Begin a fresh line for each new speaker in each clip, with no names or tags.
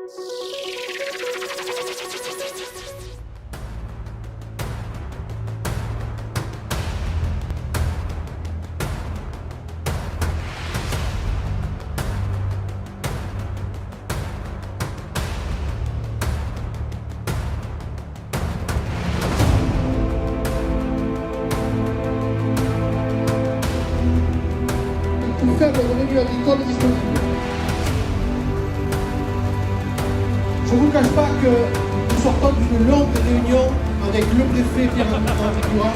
Plus faible revenu agricole disponible. Je ne vous cache pas que nous sortons d'une longue réunion avec le préfet Pierre-Antoine Figura.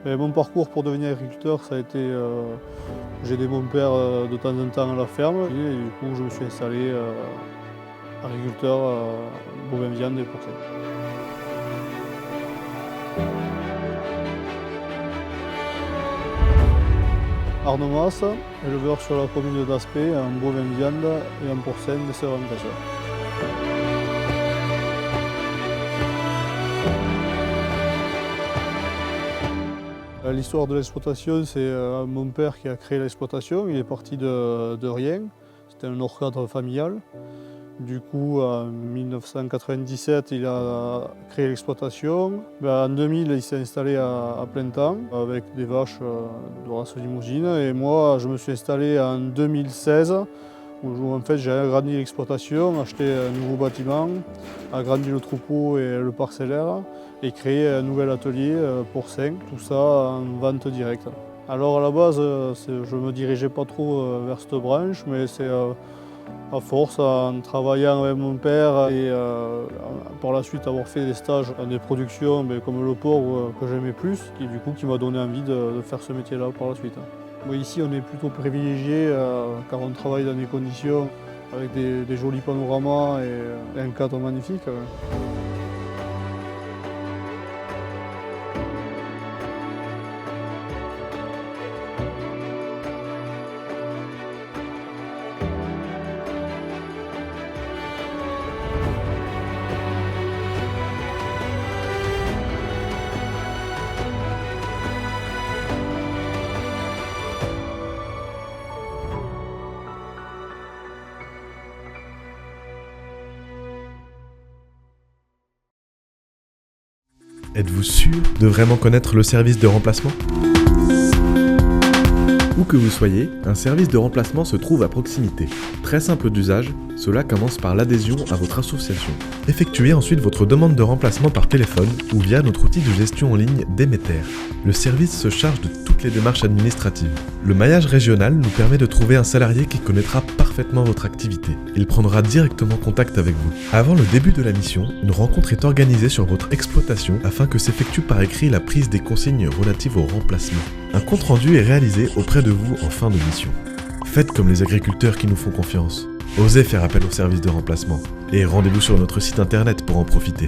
Et mon parcours pour devenir agriculteur, ça a été, j'ai aidé mon père de temps en temps à la ferme et du coup je me suis installé agriculteur bovin viande et porcine. Arnaud Mas, éleveur sur la commune d'Aspet, en bovin viande et en porcine de Sèvres-en-Grèce. L'histoire de l'exploitation, c'est mon père qui a créé l'exploitation. Il est parti de rien. C'était un hors cadre familial. Du coup, en 1997, il a créé l'exploitation. En 2000, il s'est installé à plein temps avec des vaches de race limousine. Et moi, je me suis installé en 2016 où en fait, j'ai agrandi l'exploitation, acheté un nouveau bâtiment, agrandi le troupeau et le parcellaire et créé un nouvel atelier porcin, tout ça en vente directe. Alors à la base, je ne me dirigeais pas trop vers cette branche, mais c'est à force, en travaillant avec mon père et par la suite avoir fait des stages dans des productions comme le porc que j'aimais plus, qui m'a donné envie de faire ce métier-là par la suite. Ici, on est plutôt privilégié car on travaille dans des conditions avec des jolis panoramas et un cadre magnifique.
Êtes-vous sûr de vraiment connaître le service de remplacement ? Où que vous soyez, un service de remplacement se trouve à proximité. Très simple d'usage, cela commence par l'adhésion à votre association. Effectuez ensuite votre demande de remplacement par téléphone ou via notre outil de gestion en ligne Déméter. Le service se charge de toutes les démarches administratives. Le maillage régional nous permet de trouver un salarié qui connaîtra parfaitement votre activité. Il prendra directement contact avec vous. Avant le début de la mission, une rencontre est organisée sur votre exploitation afin que s'effectue par écrit la prise des consignes relatives au remplacement. Un compte-rendu est réalisé auprès de vous en fin de mission. Faites comme les agriculteurs qui nous font confiance. Osez faire appel au service de remplacement. Et rendez-vous sur notre site internet pour en profiter.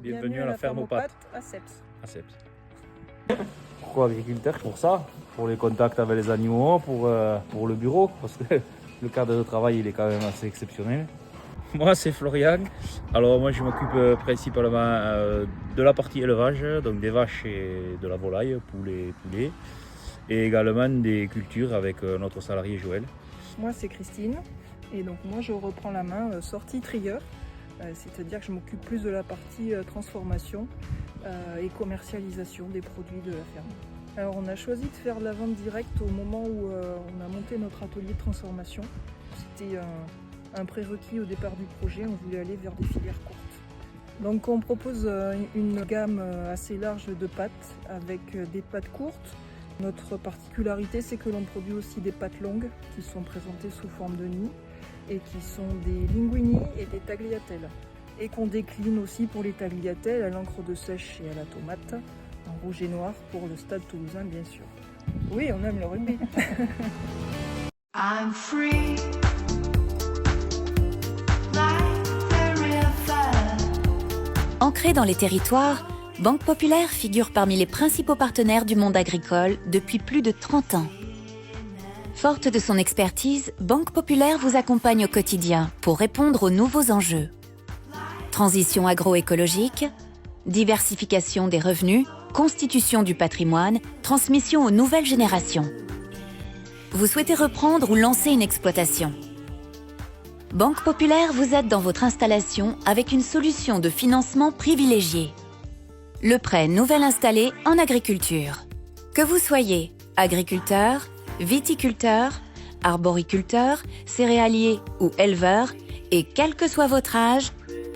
Bienvenue à la ferme aux pâtes
à Seps.
Pourquoi agriculteur? Pour ça, pour les contacts avec les animaux, pour le bureau, parce que le cadre de travail il est quand même assez exceptionnel. Moi c'est Florian, alors moi je m'occupe principalement de la partie élevage, donc des vaches et de la volaille, poulet, et également des cultures avec notre salarié Joël.
Moi c'est Christine, et donc moi je reprends la main sortie trieur, c'est-à-dire que je m'occupe plus de la partie transformation et commercialisation des produits de la ferme. Alors on a choisi de faire de la vente directe au moment où on a monté notre atelier de transformation. C'était un prérequis au départ du projet, on voulait aller vers des filières courtes. Donc on propose une gamme assez large de pâtes avec des pâtes courtes. Notre particularité c'est que l'on produit aussi des pâtes longues qui sont présentées sous forme de nids et qui sont des linguini et des tagliatelles. Et qu'on décline aussi pour les tagliatelles à l'encre de sèche et à la tomate, en rouge et noir pour le stade toulousain bien sûr. Oui, on aime le rugby. I'm free.
Ancrée dans les territoires, Banque Populaire figure parmi les principaux partenaires du monde agricole depuis plus de 30 ans. Forte de son expertise, Banque Populaire vous accompagne au quotidien pour répondre aux nouveaux enjeux. Transition agroécologique, diversification des revenus, constitution du patrimoine, transmission aux nouvelles générations. Vous souhaitez reprendre ou lancer une exploitation ? Banque Populaire vous aide dans votre installation avec une solution de financement privilégiée. Le prêt nouvel installé en agriculture. Que vous soyez agriculteur, viticulteur, arboriculteur, céréalier ou éleveur, et quel que soit votre âge,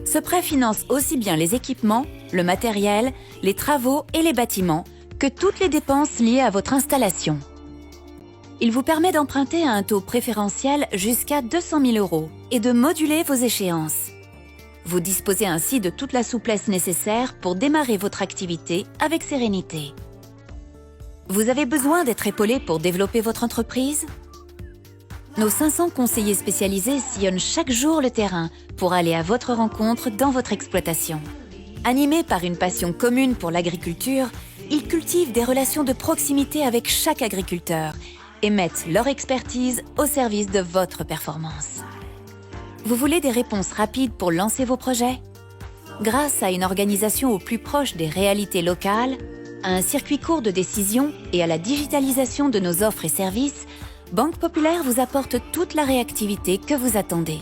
ce prêt finance aussi bien les équipements, le matériel, les travaux et les bâtiments que toutes les dépenses liées à votre installation. Il vous permet d'emprunter à un taux préférentiel jusqu'à 200 000 € et de moduler vos échéances. Vous disposez ainsi de toute la souplesse nécessaire pour démarrer votre activité avec sérénité. Vous avez besoin d'être épaulé pour développer votre entreprise ? Nos 500 conseillers spécialisés sillonnent chaque jour le terrain pour aller à votre rencontre dans votre exploitation. Animés par une passion commune pour l'agriculture, ils cultivent des relations de proximité avec chaque agriculteur et mettent leur expertise au service de votre performance. Vous voulez des réponses rapides pour lancer vos projets ? Grâce à une organisation au plus proche des réalités locales, à un circuit court de décision et à la digitalisation de nos offres et services, Banque Populaire vous apporte toute la réactivité que vous attendez.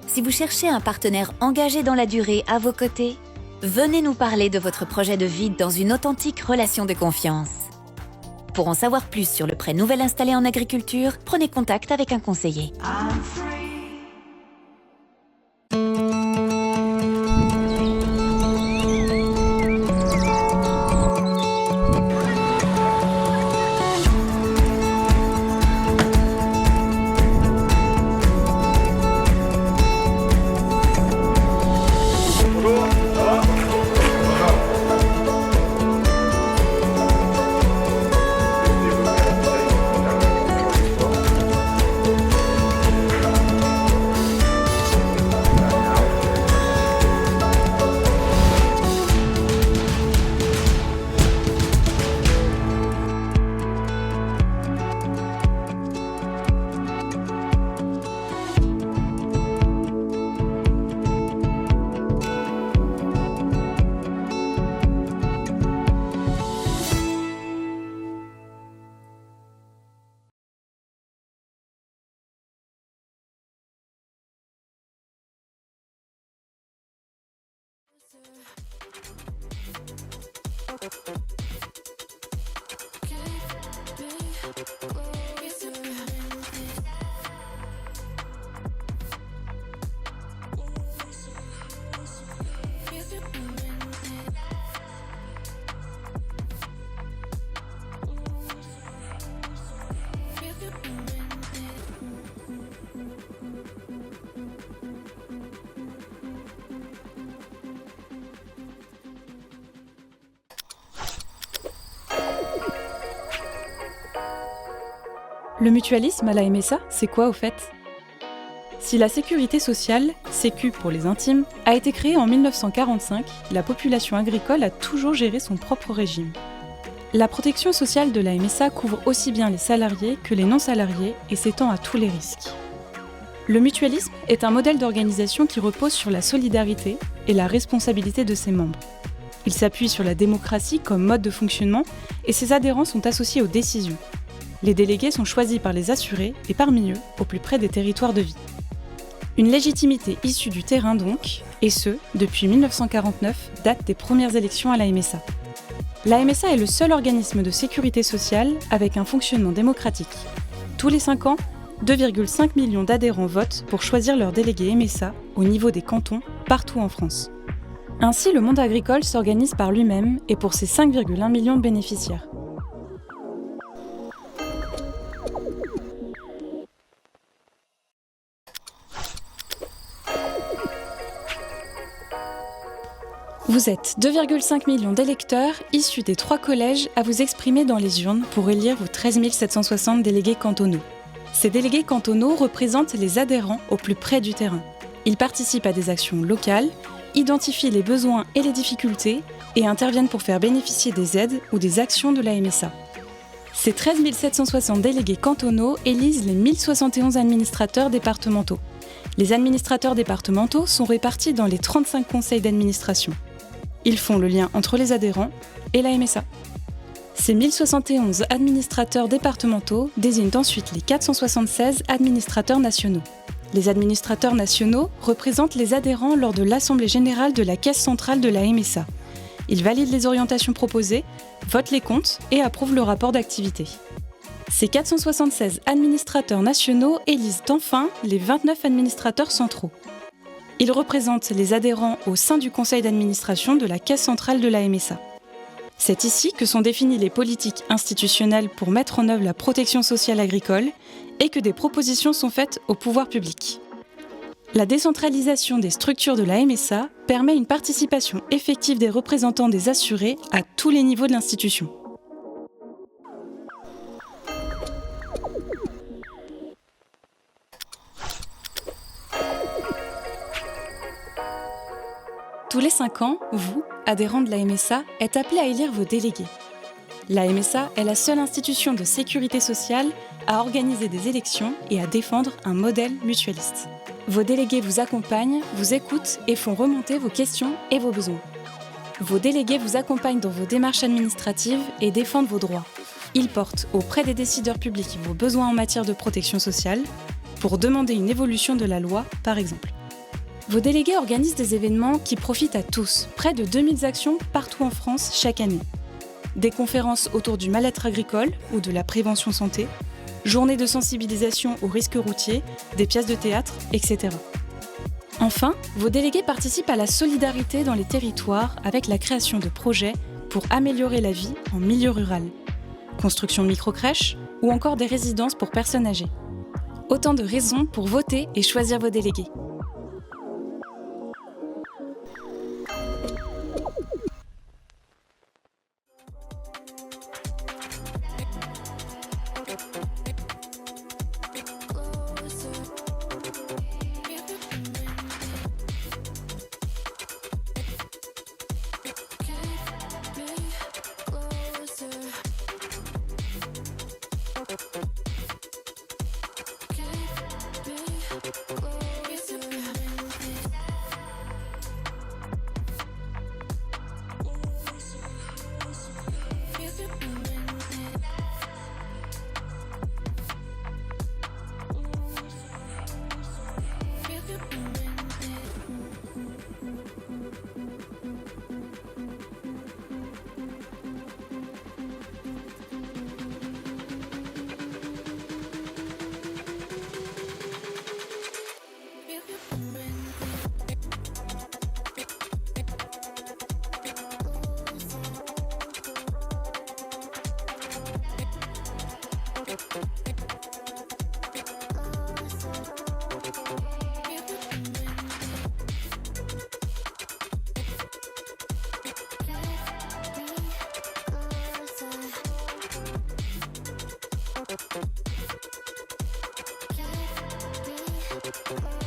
Si vous cherchez un partenaire engagé dans la durée à vos côtés, venez nous parler de votre projet de vie dans une authentique relation de confiance. Pour en savoir plus sur le prêt nouvel installé en agriculture, prenez contact avec un conseiller.
Le mutualisme à la MSA, c'est quoi au fait ? Si la sécurité sociale, Sécu pour les intimes, a été créée en 1945, la population agricole a toujours géré son propre régime. La protection sociale de la MSA couvre aussi bien les salariés que les non-salariés et s'étend à tous les risques. Le mutualisme est un modèle d'organisation qui repose sur la solidarité et la responsabilité de ses membres. Il s'appuie sur la démocratie comme mode de fonctionnement et ses adhérents sont associés aux décisions. Les délégués sont choisis par les assurés et parmi eux, au plus près des territoires de vie. Une légitimité issue du terrain donc, et ce, depuis 1949, date des premières élections à la MSA. La MSA est le seul organisme de sécurité sociale avec un fonctionnement démocratique. Tous les 5 ans, 2,5 millions d'adhérents votent pour choisir leur délégué MSA au niveau des cantons, partout en France. Ainsi, le monde agricole s'organise par lui-même et pour ses 5,1 millions de bénéficiaires. Vous êtes 2,5 millions d'électeurs issus des 3 collèges à vous exprimer dans les urnes pour élire vos 13 760 délégués cantonaux. Ces délégués cantonaux représentent les adhérents au plus près du terrain. Ils participent à des actions locales, identifient les besoins et les difficultés et interviennent pour faire bénéficier des aides ou des actions de la MSA. Ces 13 760 délégués cantonaux élisent les 1071 administrateurs départementaux. Les administrateurs départementaux sont répartis dans les 35 conseils d'administration. Ils font le lien entre les adhérents et la MSA. Ces 1071 administrateurs départementaux désignent ensuite les 476 administrateurs nationaux. Les administrateurs nationaux représentent les adhérents lors de l'Assemblée générale de la Caisse centrale de la MSA. Ils valident les orientations proposées, votent les comptes et approuvent le rapport d'activité. Ces 476 administrateurs nationaux élisent enfin les 29 administrateurs centraux. Ils représentent les adhérents au sein du conseil d'administration de la Caisse centrale de la MSA. C'est ici que sont définies les politiques institutionnelles pour mettre en œuvre la protection sociale agricole et que des propositions sont faites au pouvoir public. La décentralisation des structures de la MSA permet une participation effective des représentants des assurés à tous les niveaux de l'institution. Tous les 5 ans, vous, adhérents de la MSA, êtes appelés à élire vos délégués. La MSA est la seule institution de sécurité sociale à organiser des élections et à défendre un modèle mutualiste. Vos délégués vous accompagnent, vous écoutent et font remonter vos questions et vos besoins. Vos délégués vous accompagnent dans vos démarches administratives et défendent vos droits. Ils portent auprès des décideurs publics vos besoins en matière de protection sociale, pour demander une évolution de la loi, par exemple. Vos délégués organisent des événements qui profitent à tous, près de 2000 actions partout en France chaque année. Des conférences autour du mal-être agricole ou de la prévention santé, journées de sensibilisation aux risques routiers, des pièces de théâtre, etc. Enfin, vos délégués participent à la solidarité dans les territoires avec la création de projets pour améliorer la vie en milieu rural. Construction de microcrèches ou encore des résidences pour personnes âgées. Autant de raisons pour voter et choisir vos délégués.
Can't be closer.